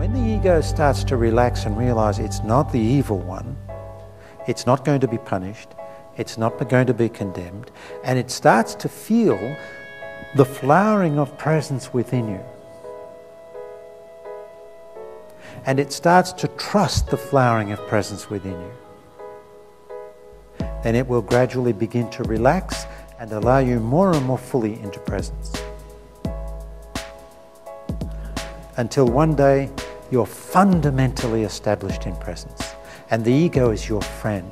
When the ego starts to relax and realize it's not the evil one, it's not going to be punished, it's not going to be condemned, and it starts to feel the flowering of presence within you. And it starts to trust the flowering of presence within you. Then it will gradually begin to relax and allow you more and more fully into presence. Until one day you're fundamentally established in presence, and the ego is your friend.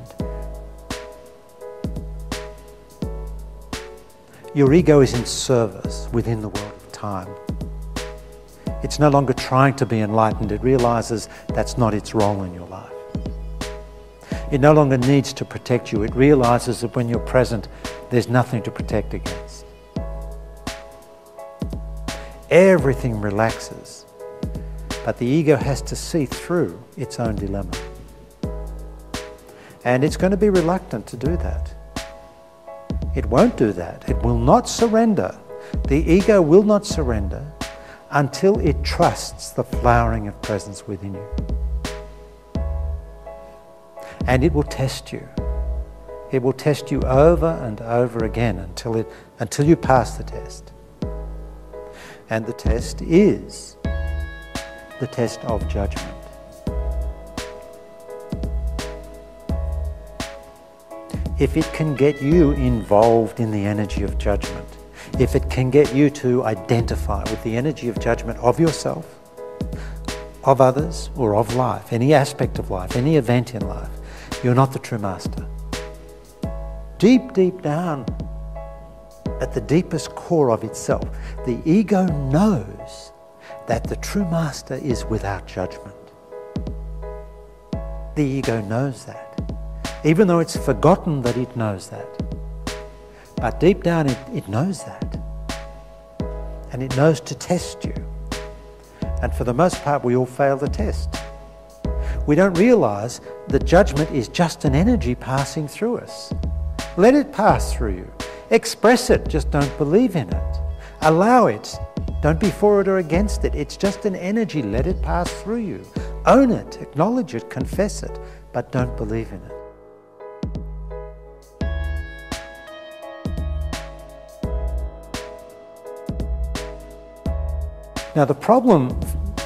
Your ego is in service within the world of time. It's no longer trying to be enlightened. It realizes that's not its role in your life. It no longer needs to protect you. It realizes that when you're present, there's nothing to protect against. Everything relaxes, but the ego has to see through its own dilemma. And it's going to be reluctant to do that. It won't do that. It will not surrender. The ego will not surrender until it trusts the flowering of presence within you. And it will test you. It will test you over and over again until you pass the test. And the test is the test of judgment. If it can get you involved in the energy of judgment, if it can get you to identify with the energy of judgment of yourself, of others, or of life, any aspect of life, any event in life, you're not the true master. Deep, deep down, at the deepest core of itself, the ego knows that the true master is without judgment. The ego knows that, even though it's forgotten that it knows that. But deep down it knows that. And it knows to test you. And for the most part, we all fail the test. We don't realize that judgment is just an energy passing through us. Let it pass through you. Express it, just don't believe in it. Allow it. Don't be for it or against it. It's just an energy. Let it pass through you. Own it, acknowledge it, confess it, but don't believe in it. Now, the problem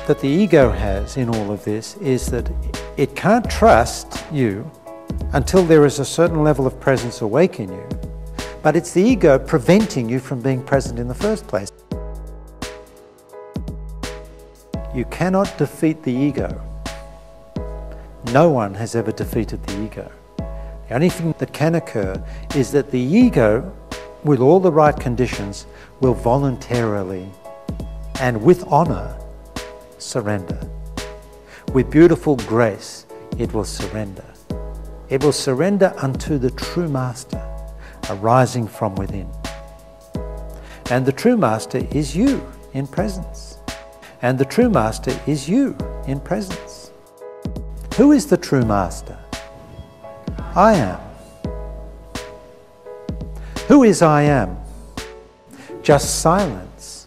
that the ego has in all of this is that it can't trust you until there is a certain level of presence awake in you, but it's the ego preventing you from being present in the first place. You cannot defeat the ego. No one has ever defeated the ego. The only thing that can occur is that the ego, with all the right conditions, will voluntarily and with honor surrender. With beautiful grace, it will surrender. It will surrender unto the true master, arising from within. And the true master is you in presence. And the true master is you in presence. Who is the true master? I am. Who is I am? Just silence,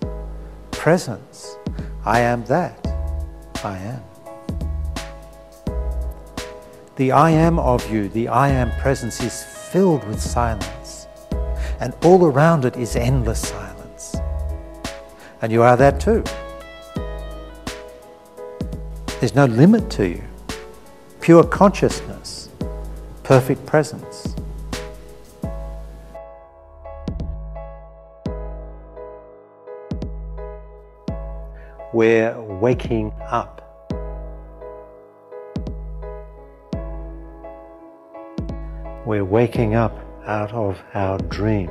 presence. I am that. I am. The I am of you, the I am presence is filled with silence. And all around it is endless silence. And you are that too. There's no limit to you. Pure consciousness, perfect presence. We're waking up. We're waking up out of our dream.